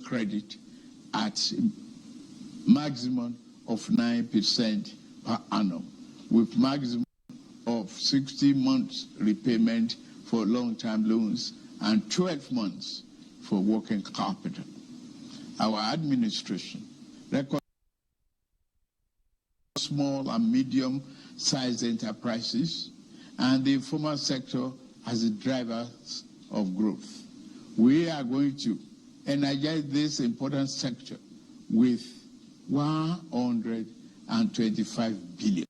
credit at maximum of 9% per annum, with maximum of 60 months repayment for long-term loans and 12 months for working capital. Our administration records small and medium-sized enterprises and the informal sector as the drivers of growth. We are going to energize this important sector with 125 billion.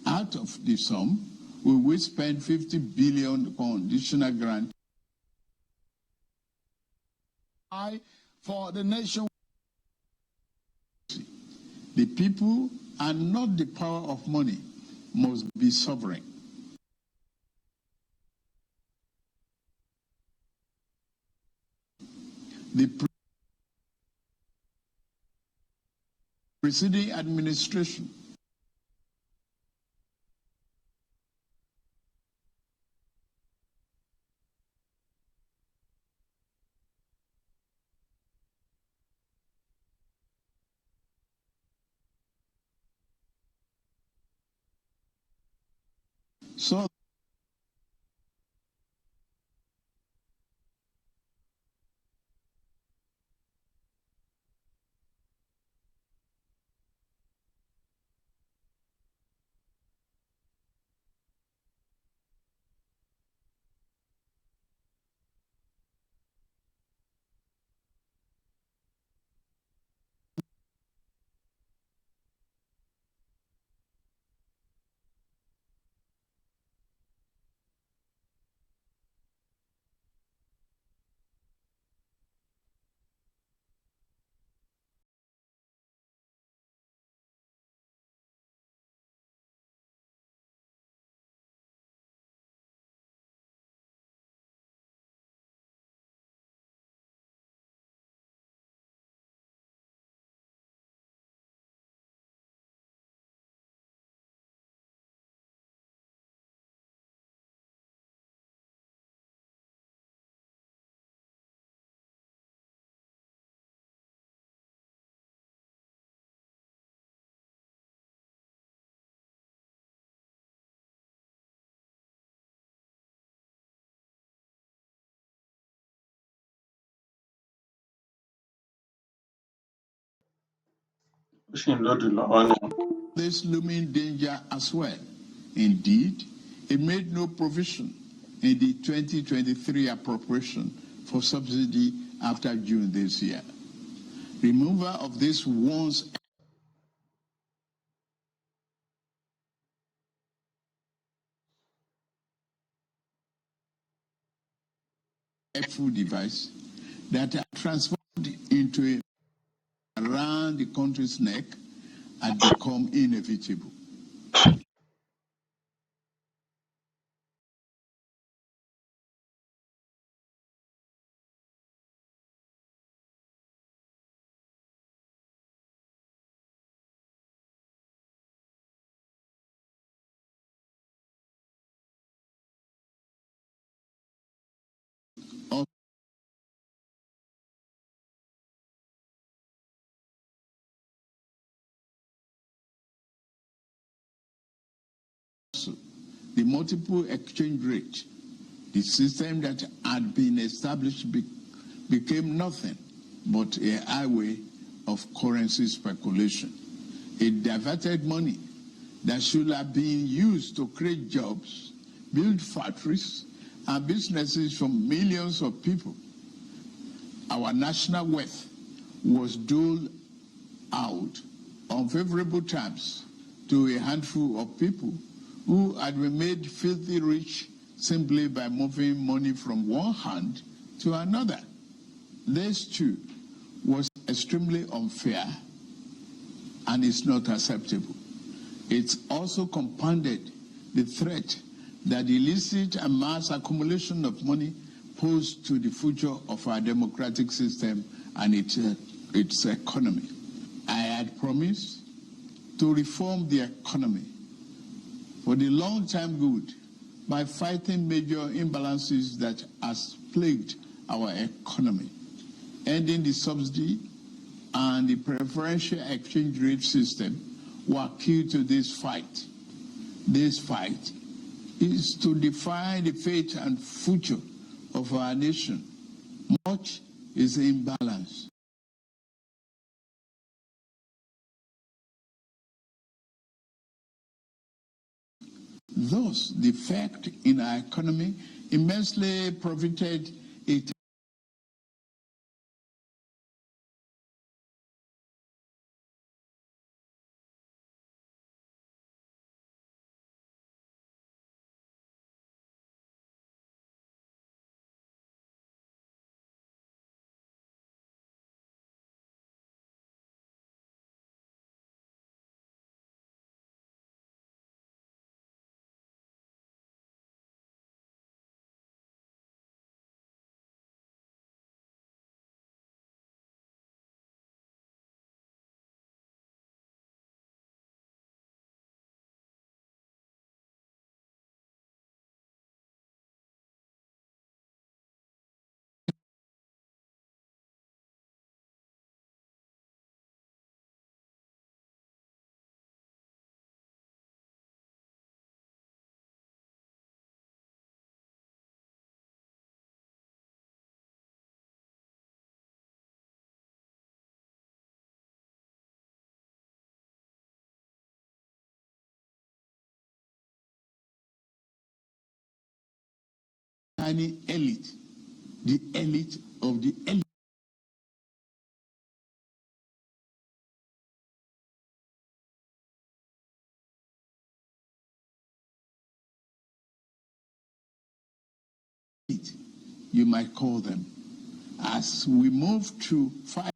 Out of the sum, we will spend 50 billion conditional grant for the nation. The people and not the power of money must be sovereign. The preceding administration so this looming danger as well. Indeed, it made no provision in the 2023 appropriation for subsidy after June this year. Removal of this once helpful device that are transformed into around the country's neck had become inevitable. Also, the multiple exchange rate, the system that had been established, became nothing but a highway of currency speculation. It diverted money that should have been used to create jobs, build factories, and businesses for millions of people. Our national wealth was doled out on favorable terms to a handful of people who had been made filthy rich simply by moving money from one hand to another. This too was extremely unfair and is not acceptable. It also compounded the threat that the illicit and mass accumulation of money posed to the future of our democratic system and its economy. I had promised to reform the economy for the long-term good by fighting major imbalances that has plagued our economy, ending the subsidy and the preferential exchange rate system were key to this fight. This fight is to define the fate and future of our nation. Much is imbalance. Thus, the effect in our economy immensely profited it. Tiny elite, the elite of the elite. You might call them. As we move to fight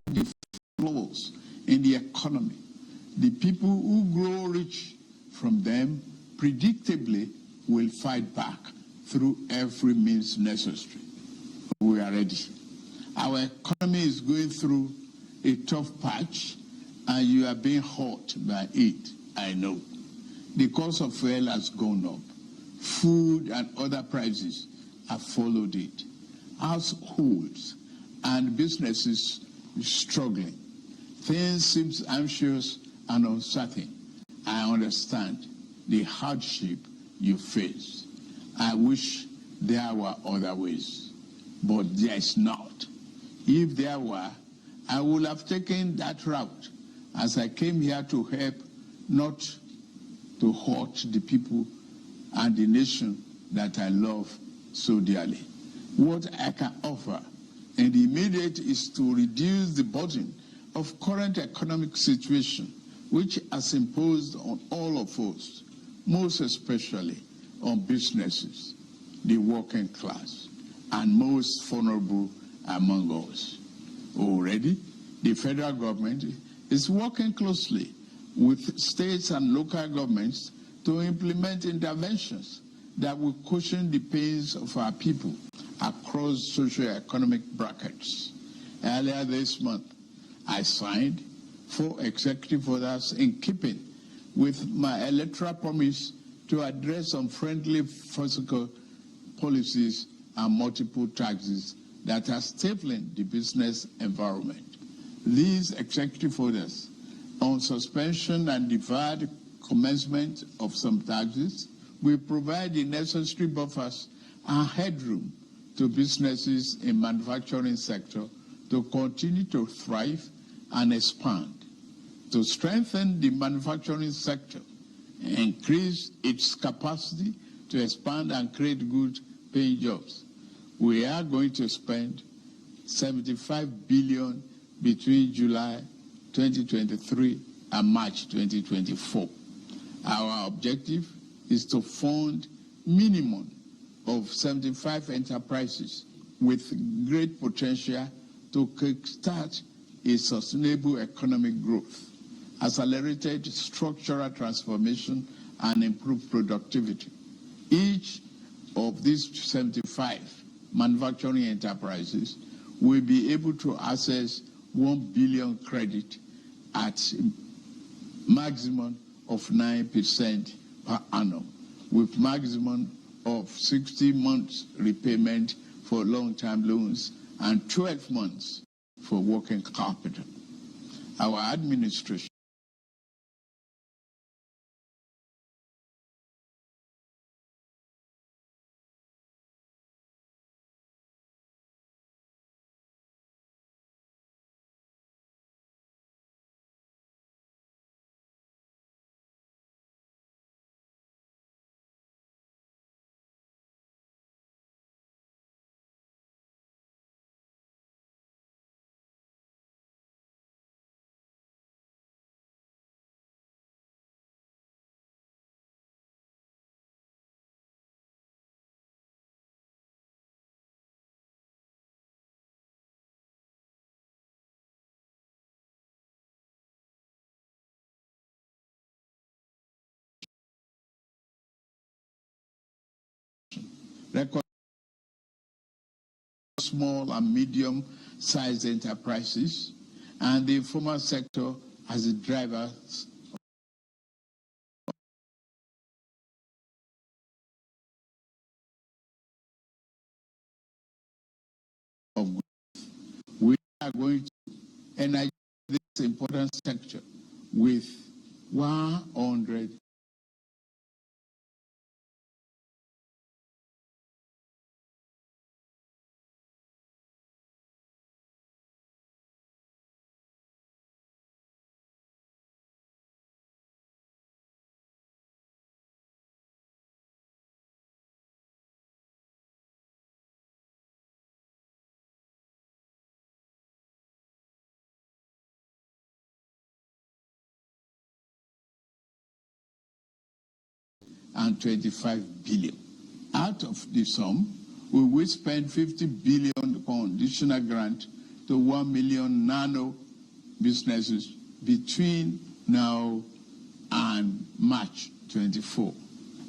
the flaws in the economy. The people who grow rich from them predictably will fight back through every means necessary. We are ready. Our economy is going through a tough patch, and you are being hurt by it, I know. The cost of fuel has gone up. Food and other prices have followed it. Households and businesses are struggling. Things seem anxious and uncertain. I understand the hardship you face. I wish there were other ways, but there is not. If there were, I would have taken that route, as I came here to help, not to hurt the people and the nation that I love so dearly. What I can offer in the immediate is to reduce the burden of current economic situation, which has imposed on all of us, most especially on businesses, the working class, and most vulnerable among us. Already, the federal government is working closely with states and local governments to implement interventions that will cushion the pains of our people across socio-economic brackets. Earlier this month, I signed 4 executive orders in keeping with my electoral promise to address unfriendly fiscal policies and multiple taxes that are stifling the business environment. These executive orders on suspension and deferred commencement of some taxes will provide the necessary buffers and headroom to businesses in manufacturing sector to continue to thrive and expand. To strengthen the manufacturing sector, increase its capacity to expand and create good paying jobs, we are going to spend $75 billion between July 2023 and March 2024. Our objective is to fund minimum of 75 enterprises with great potential to kickstart a sustainable economic growth, accelerated structural transformation, and improved productivity. Each of these 75 manufacturing enterprises will be able to access 1 billion credit at maximum of 9% per annum, with maximum of 60 months repayment for long-term loans and 12 months for working capital. Our administration record small and medium-sized enterprises and the informal sector as the drivers of growth. We are going to energize this important sector with 100 and 25 billion. Out of the sum, we will spend 50 billion conditional grant to 1 million nano businesses between now and March 24.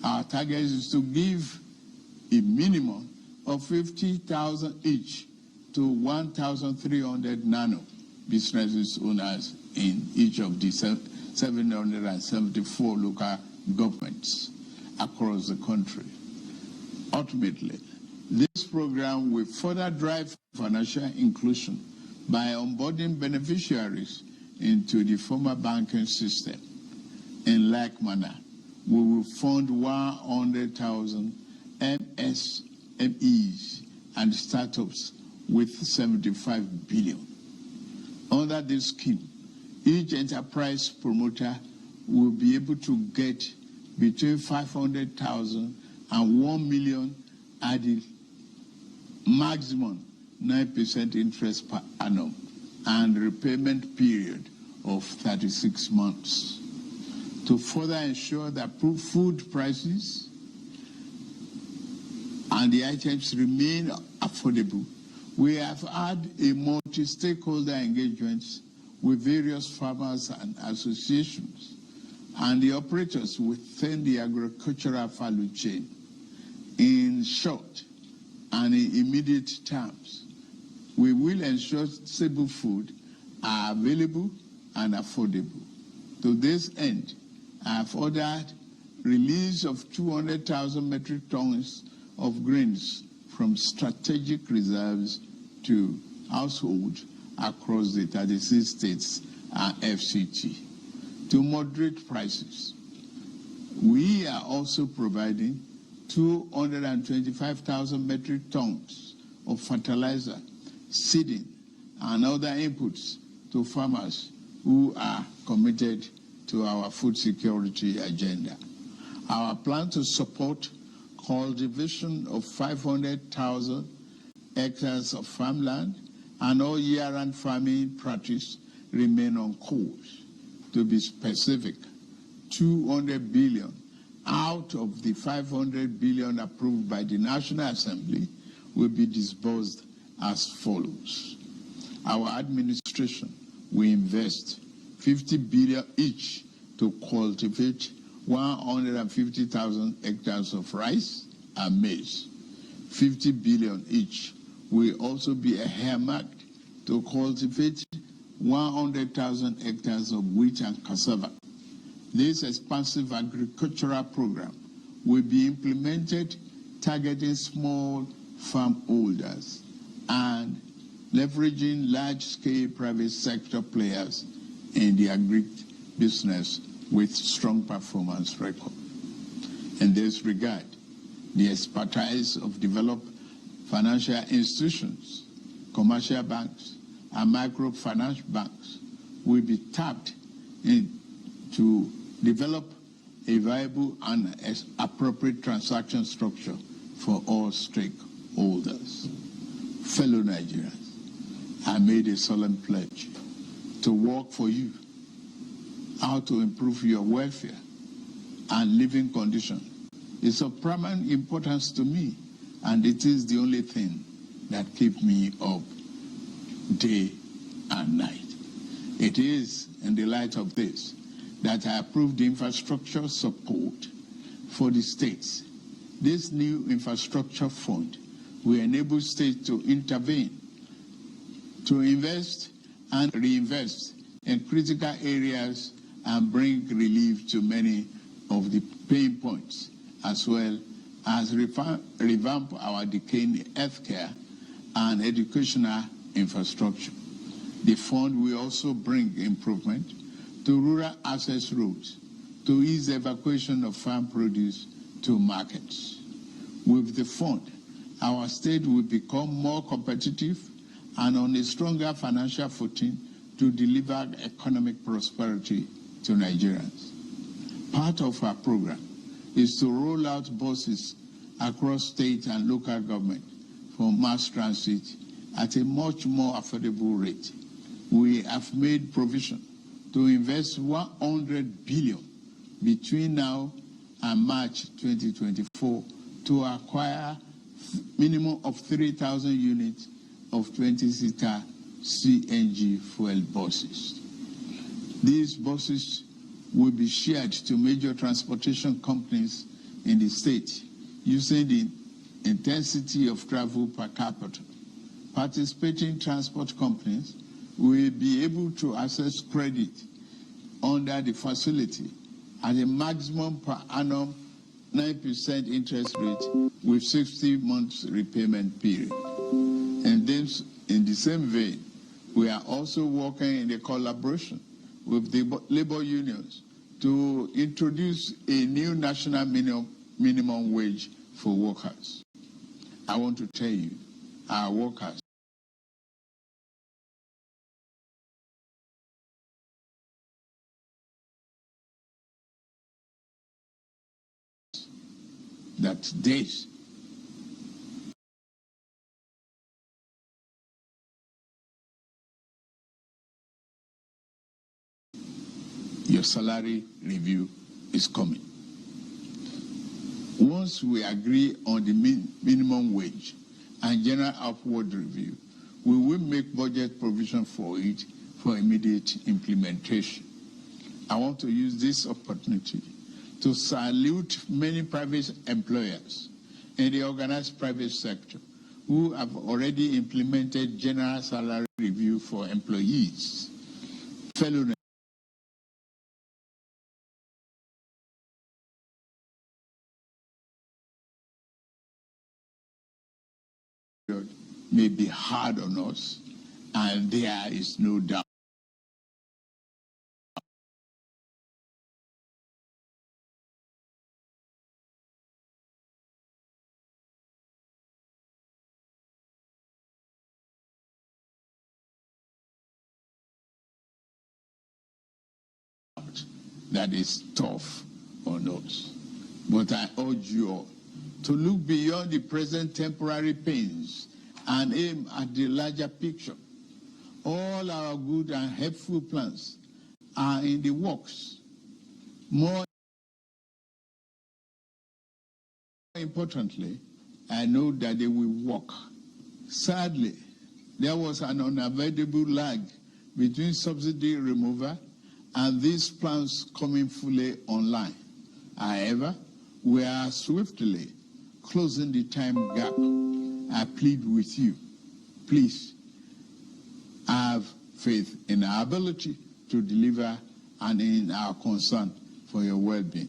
Our target is to give a minimum of 50,000 each to 1,300 nano businesses owners in each of the 774 local governments across the country. Ultimately, this program will further drive financial inclusion by onboarding beneficiaries into the formal banking system. In like manner, we will fund 100,000 MSMEs and startups with 75 billion. Under this scheme, each enterprise promoter will be able to get between 500,000 and 1 million at the maximum 9% interest per annum and repayment period of 36 months. To further ensure that food prices and the items remain affordable, we have had a multi-stakeholder engagement with various farmers and associations and the operators within the agricultural value chain. In short and in immediate terms, we will ensure stable food are available and affordable. To this end, I have ordered release of 200,000 metric tons of grains from strategic reserves to households across the 36 states and FCT to moderate prices. We are also providing 225,000 metric tons of fertilizer, seeding, and other inputs to farmers who are committed to our food security agenda. Our plan to support cultivation of 500,000 hectares of farmland and all year-round farming practice remain on course. To be specific, 200 billion out of the 500 billion approved by the National Assembly will be disbursed as follows. Our administration will invest 50 billion each to cultivate 150,000 hectares of rice and maize. 50 billion each will also be earmarked to cultivate 100,000 hectares of wheat and cassava. This expansive agricultural program will be implemented targeting small farm holders and leveraging large-scale private sector players in the agri-business with strong performance record. In this regard, the expertise of developed financial institutions, commercial banks, and microfinance banks will be tapped in to develop a viable and appropriate transaction structure for all stakeholders. Fellow Nigerians, I made a solemn pledge to work for you, how to improve your welfare and living condition. It's of paramount importance to me, and it is the only thing that keeps me up day and night. It is in the light of this that I approved the infrastructure support for the states. This new infrastructure fund will enable states to intervene, to invest and reinvest in critical areas and bring relief to many of the pain points, as well as revamp our decaying healthcare and educational infrastructure. The fund will also bring improvement to rural access roads to ease the evacuation of farm produce to markets. With the fund, our state will become more competitive and on a stronger financial footing to deliver economic prosperity to Nigerians. Part of our program is to roll out buses across state and local government for mass transit at a much more affordable rate. We have made provision to invest 100 billion between now and March 2024 to acquire minimum of 3,000 units of 20-seater CNG fuel buses. These buses will be shared to major transportation companies in the state using the intensity of travel per capita. Participating transport companies will be able to access credit under the facility at a maximum per annum 9% interest rate with 60 months repayment period. And then, in the same vein, we are also working in a collaboration with the labor unions to introduce a new national minimum wage for workers. I want to tell you, our workers that this your salary review is coming. Once we agree on the minimum wage and general upward review, we will make budget provision for it for immediate implementation. I want to use this opportunity to salute many private employers in the organized private sector who have already implemented general salary review for employees. Fellow may be hard on us, and there is no doubt that is tough on us. But I urge you all to look beyond the present temporary pains and aim at the larger picture. All our good and helpful plans are in the works. More importantly, I know that they will work. Sadly, there was an unavoidable lag between subsidy removal and these plans coming fully online. However, we are swiftly closing the time gap. I plead with you, please have faith in our ability to deliver and in our concern for your well-being.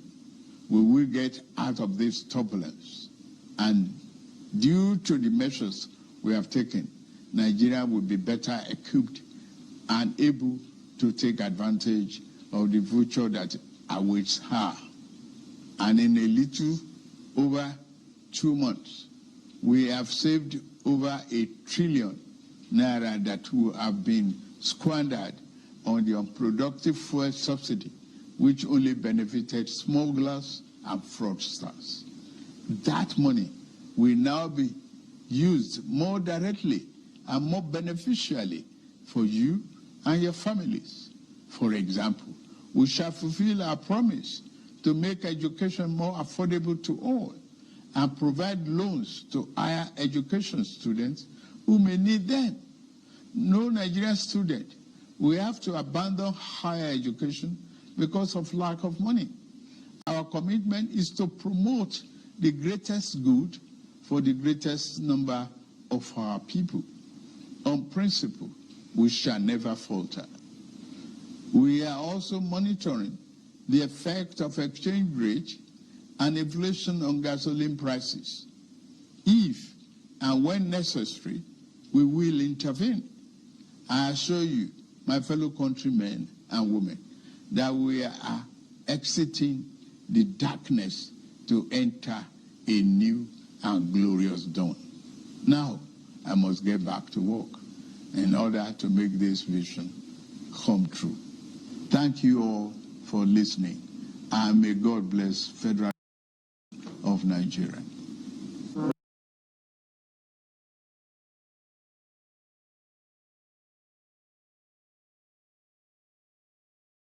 We will get out of this turbulence, and due to the measures we have taken, Nigeria will be better equipped and able to take advantage of the future that awaits her. And in a little over 2 months, we have saved over 1 trillion naira that will have been squandered on the unproductive fuel subsidy, which only benefited smugglers and fraudsters. That money will now be used more directly and more beneficially for you and your families. For example, we shall fulfill our promise to make education more affordable to all and provide loans to higher education students who may need them. No Nigerian student will have to abandon higher education because of lack of money. Our commitment is to promote the greatest good for the greatest number of our people. On principle, we shall never falter. We are also monitoring the effect of exchange rate and inflation on gasoline prices. If and when necessary, we will intervene. I assure you, my fellow countrymen and women, that we are exiting the darkness to enter a new and glorious dawn. Now, I must get back to work in order to make this vision come true. Thank you all for listening, and may God bless Federal of Nigeria.